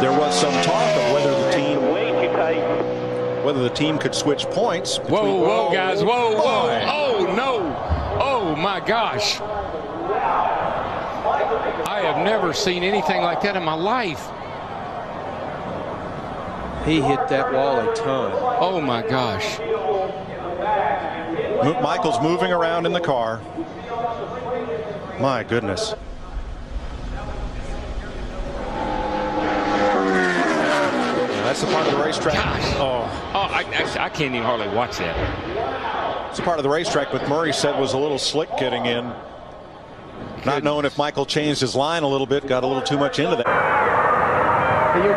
There was some talk of whether the team could switch points. Whoa, guys, whoa. Oh, no. Oh, my gosh. I have never seen anything like that in my life. He hit that wall a ton. Oh, my gosh. Michael's moving around in the car. My goodness. That's the part of the racetrack. Gosh. I can't even hardly watch that. It's a part of the racetrack McMurray said was a little slick getting in. Not knowing if Michael changed his line a little bit, got a little too much into that. You're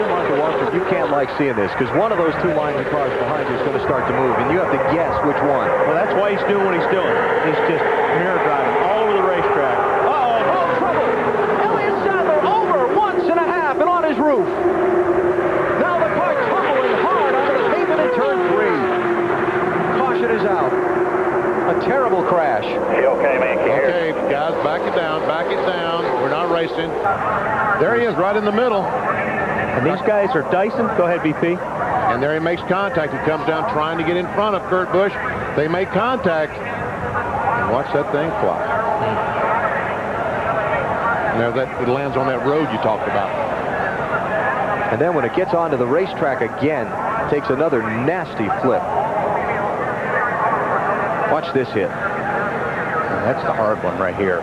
Michael Waltrip. You can't like seeing this because one of those two lines of cars behind you is going to start to move, and you have to guess which one. Well, that's why he's doing what he's doing. He's just mirror driving all over the racetrack. Oh, trouble! Elliott Sadler over once and a half and on his roof. Now the car tumbling hard onto the pavement in turn 3. Caution is out. A terrible crash. Okay, man. Okay, guys, back it down. We're not racing. There he is, right in the middle. And these guys are Dyson. Go ahead, BP. And there he makes contact. He comes down trying to get in front of Kurt Busch. They make contact. And watch that thing fly. Now it lands on that road you talked about. And then when it gets onto the racetrack again, it takes another nasty flip. Watch this hit. And that's the hard one right here.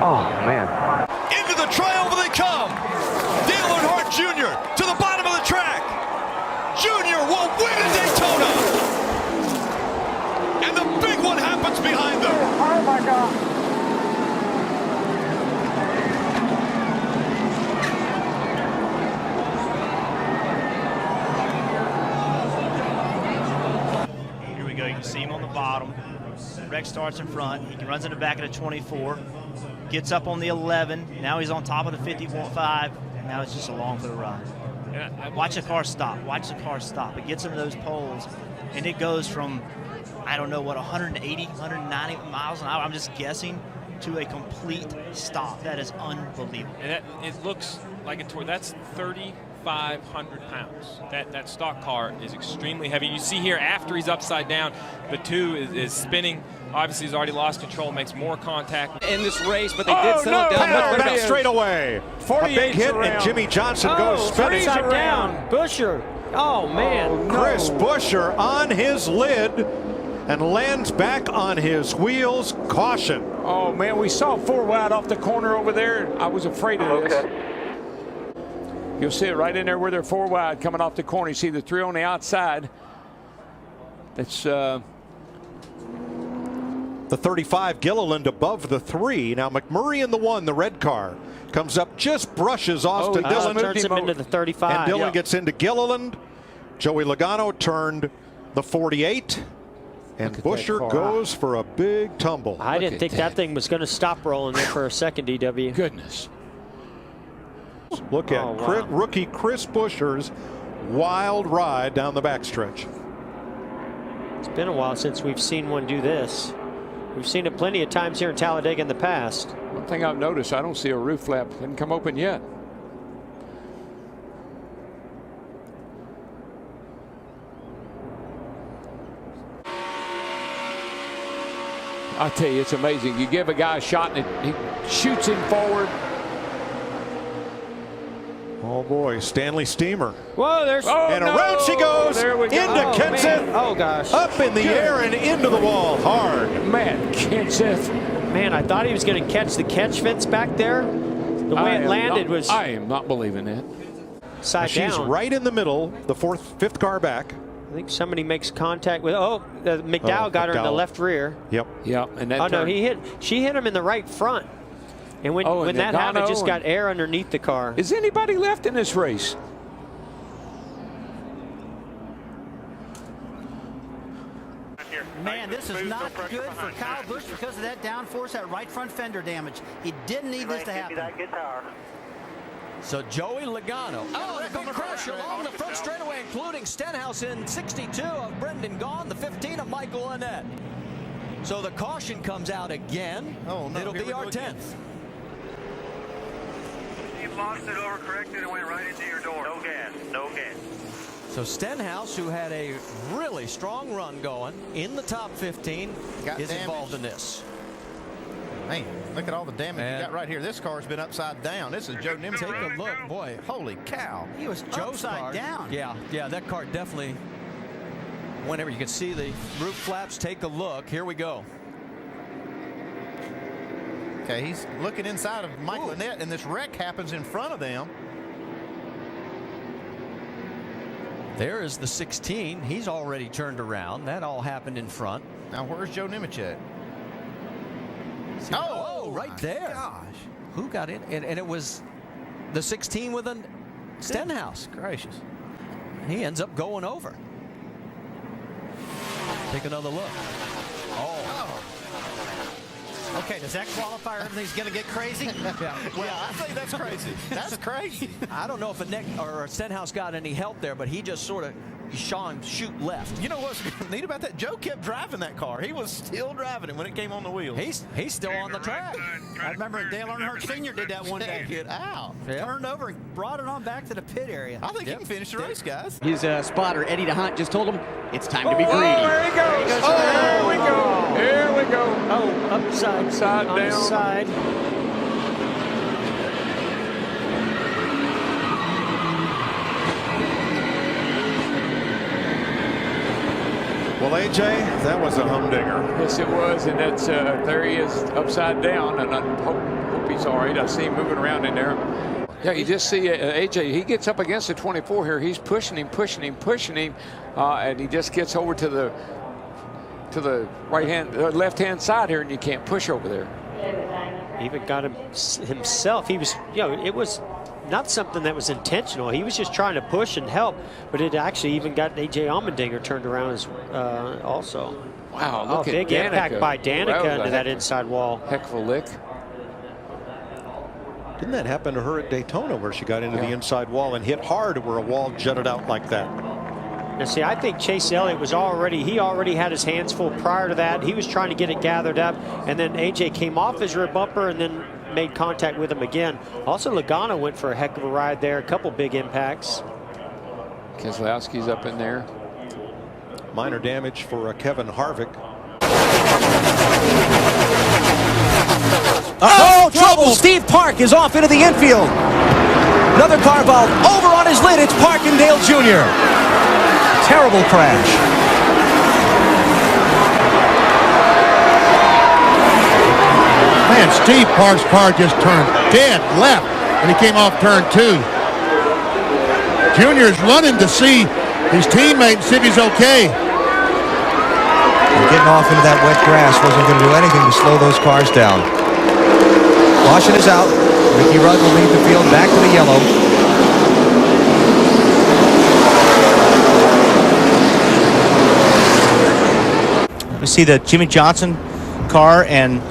Oh, man. Into the triumph they come. Dale Earnhardt Jr. to the bottom of the track. Jr. will win at Daytona. And the big one happens behind them. Oh, my God. Here we go. You can see him on the bottom. Rex starts in front. He runs in the back of the 24. Gets up on the 11. Now he's on top of the 55. Now it's just along for the ride. Watch the car stop. It gets into those poles, and it goes from, I don't know what, 180, 190 miles an hour, I'm just guessing, to a complete stop. That is unbelievable. And it looks like a tour. That's 3,500 pounds. That stock car is extremely heavy. You see here after he's upside down, the 2 is spinning. Obviously, he's already lost control, makes more contact in this race, but they did settle down. Much better straight away. A big hit, and Jimmy Johnson goes spinning. Upside down. Busher. Oh, man. Chris Buescher on his lid and lands back on his wheels. Caution. Oh, man, we saw 4 wide off the corner over there. I was afraid of this. You'll see it right in there where they're 4 wide coming off the corner. You see the 3 on the outside. It's the 35 Gilliland above the 3. Now McMurray in the 1, the red car, comes up, just brushes Austin Dillon. Turns him into the 35. And Dillon gets into Gilliland. Joey Logano turned the 48. And Buescher goes for a big tumble. I didn't think that thing was going to stop rolling there for a second, DW. Goodness. Look at rookie Chris Buescher's wild ride down the backstretch. It's been a while since we've seen one do this. We've seen it plenty of times here in Talladega in the past. One thing I've noticed, I don't see a roof flap. Didn't come open yet. I tell you, it's amazing. You give a guy a shot and he shoots him forward. Oh boy, Stanley Steamer. Whoa, there's around she goes into Kenseth. Oh gosh. Up in the air and into the wall hard. Man, Kenseth. Man, I thought he was going to catch the catch fence back there. The way it landed was. I am not believing that. Side down. She's right in the middle, the fifth car back. I think somebody makes contact with. McDowell got her in the left rear. Yep. And that no, she hit him in the right front. And when that happened, just got air underneath the car. Is anybody left in this race? Man, this is not good for Kyle Busch because of that downforce, that right front fender damage. He didn't need this to happen. So Joey Logano. Oh, a big crash along the front straightaway, including Stenhouse in 62 of Brendan Gaughan, the 15 of Michael Annett. So the caution comes out again. Oh, no. It'll be our 10th. He lost it, overcorrected, and went right into So Stenhouse, who had a really strong run going in the top 15, is involved in this. Man, look at all the damage you got right here. This car's been upside down. This is Joe Nimitz. Take a look, boy. Holy cow. He was upside down. Yeah, that car definitely, whenever you can see the roof flaps, take a look. Here we go. Okay, he's looking inside of Michael Annett, and this wreck happens in front of them. There is the 16. He's already turned around. That all happened in front. Now, where's Joe Nimitz at? Oh, right there. Gosh. Who got in? And it was the 16 with a Stenhouse. Gracious. He ends up going over. Take another look. Okay, does that qualify? Everything's going to get crazy? Yeah, I think that's crazy. That's crazy. I don't know if Stenhouse got any help there, but he just sort of saw him shoot left. You know what's neat about that? Joe kept driving that car. He was still driving it when it came on the wheels. He's still on the track. I remember Dale Earnhardt Sr. did that one day. Get out. Turned over and brought it on back to the pit area. I think he can finish the race, guys. His spotter, Eddie DeHunt, just told him it's time to be greedy. There he goes. There we go. Here we go. Oh, upside down. On the side. Well, AJ, that was a humdinger. Yes, it was, and that's there he is upside down, and I hope he's all right. I see him moving around in there. Yeah, you just see AJ. He gets up against the 24 here. He's pushing him, and he just gets over to the left-hand side here, and you can't push over there. Even got him himself. He was, it was not something that was intentional. He was just trying to push and help, but it actually even got AJ Allmendinger turned around as also. Wow, look at big Danica. impact by Danica into that inside wall. Heck of a lick. Didn't that happen to her at Daytona where she got into the inside wall and hit hard where a wall jutted out like that? Now see, I think Chase Elliott was he already had his hands full prior to that. He was trying to get it gathered up, and then AJ came off his rear bumper and then made contact with him again. Also, Logano went for a heck of a ride there, a couple big impacts. Keselowski's up in there. Minor damage for Kevin Harvick. Oh, trouble! Steve Park is off into the infield. Another car valve over on his lid. It's Parkindale Jr. Terrible crash. Man, Steve Park's car just turned dead left when he came off turn 2. Junior's running to see his teammate and see if he's okay. And getting off into that wet grass wasn't going to do anything to slow those cars down. Caution is out. Ricky Rudd will lead the field back to the yellow. We see the Jimmy Johnson car, and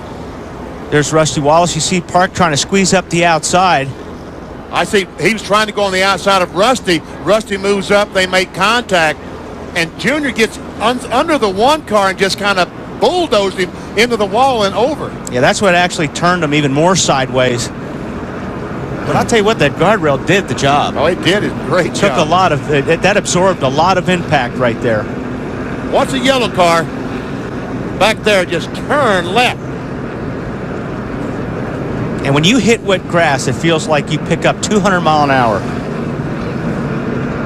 there's Rusty Wallace. You see Park trying to squeeze up the outside. I see he was trying to go on the outside of Rusty. Rusty moves up, they make contact, and Junior gets under the one car and just kind of bulldozed him into the wall and over. Yeah, that's what actually turned him even more sideways. But I'll tell you what, that guardrail did the job. Oh, it did a great job. Took a lot of that absorbed a lot of impact right there. Watch the yellow car back there just turn left. And when you hit wet grass, it feels like you pick up 200 mile an hour.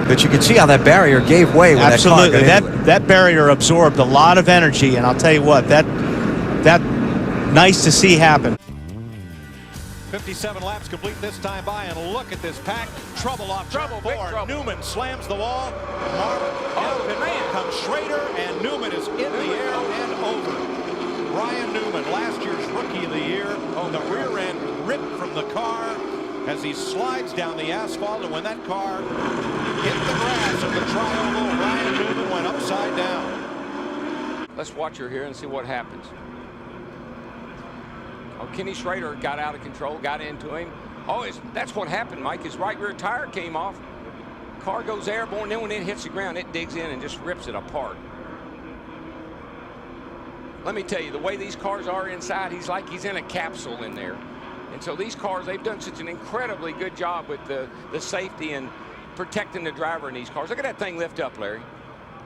But you can see how that barrier gave way when absolutely that car that barrier absorbed a lot of energy, and I'll tell you what, that nice to see happen. 57 laps complete this time by, and look at this pack. Trouble off Trouble, big trouble. Newman slams the wall. Man comes Schrader, and Newman is in the air and over. Ryan Newman, last year's Rookie of the Year, the rear end ripped from the car as he slides down the asphalt, and when that car hit the grass of the tri-oval, Ryan Newman went upside down. Let's watch her here and see what happens. Oh, Kenny Schrader got out of control, got into him. Oh, that's what happened, Mike. His right rear tire came off. Car goes airborne, then when it hits the ground, it digs in and just rips it apart. Let me tell you, the way these cars are inside, he's in a capsule in there. And so these cars, they've done such an incredibly good job with the safety and protecting the driver in these cars. Look at that thing lift up, Larry.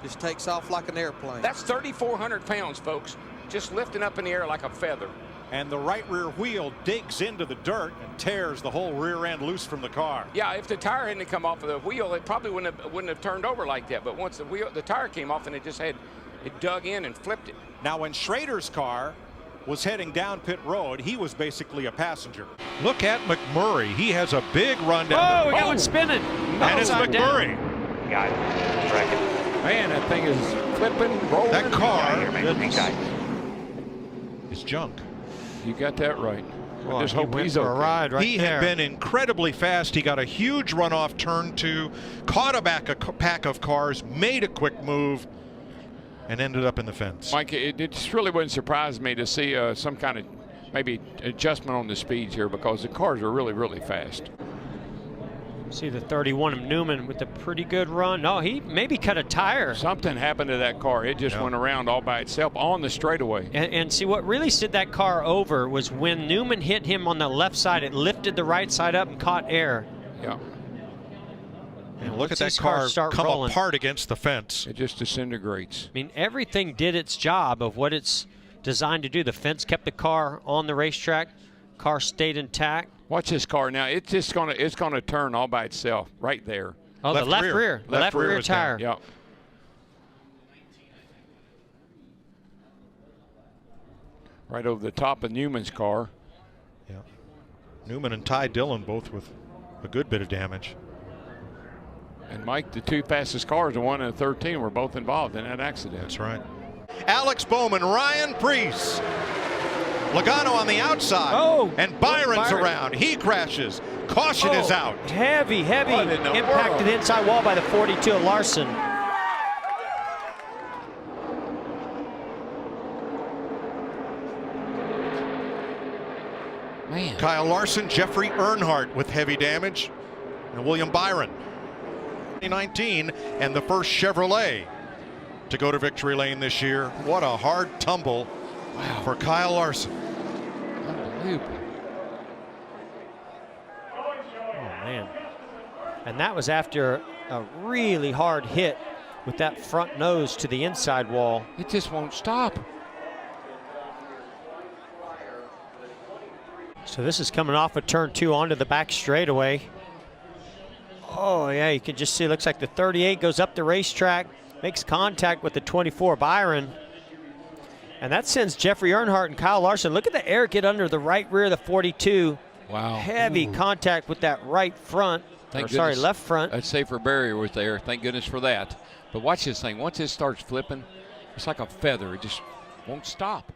Just takes off like an airplane. That's 3,400 pounds, folks, just lifting up in the air like a feather. And the right rear wheel digs into the dirt and tears the whole rear end loose from the car. Yeah, if the tire hadn't come off of the wheel, it probably wouldn't have turned over like that. But once the tire came off, and it dug in and flipped it. Now, when Schrader's car was heading down pit road, he was basically a passenger. Look at McMurray. He has a big run down. Oh, we got one spinning. And it's McMurray. Got it. Man, that thing is flipping, rolling. That car is junk. You got that right. Well, I just hope he's okay. a ride right he there. had been incredibly fast. He got a huge run off turn 2, caught a pack of cars, made a quick move, and ended up in the fence. Mike, it just really wouldn't surprise me to see some kind of maybe adjustment on the speeds here, because the cars are really, really fast. See the 31 of Newman with a pretty good run. No, he maybe cut a tire. Something happened to that car. It just went around all by itself on the straightaway. And see, what really slid that car over was when Newman hit him on the left side, it lifted the right side up and caught air. Yeah. And look at that car come apart against the fence. It just disintegrates. I mean, everything did its job of what it's designed to do. The fence kept the car on the racetrack. Car stayed intact. Watch this car now. It's gonna turn all by itself right there. Oh, the left rear. The left rear tire. Yeah. Right over the top of Newman's car. Yeah. Newman and Ty Dillon both with a good bit of damage. And Mike, the 2 fastest cars, the 1 and the 13, were both involved in that accident. That's right. Alex Bowman, Ryan Preece. Logano on the outside. Oh, and Byron's around. He crashes. Caution is out. Heavy impact to the inside wall by the 42 of Larson. Man. Kyle Larson, Jeffrey Earnhardt with heavy damage, and William Byron. 2019 and the first Chevrolet to go to victory lane this year. What a hard tumble for Kyle Larson. Unbelievable. Oh, man. And that was after a really hard hit with that front nose to the inside wall. It just won't stop. So this is coming off of turn 2 onto the back straightaway. Oh, yeah, you can just see it looks like the 38 goes up the racetrack, makes contact with the 24 Byron. And that sends Jeffrey Earnhardt and Kyle Larson. Look at the air get under the right rear of the 42. Wow. Heavy contact with that right front. Left front. That safer barrier was there. Thank goodness for that. But watch this thing. Once it starts flipping, it's like a feather. It just won't stop.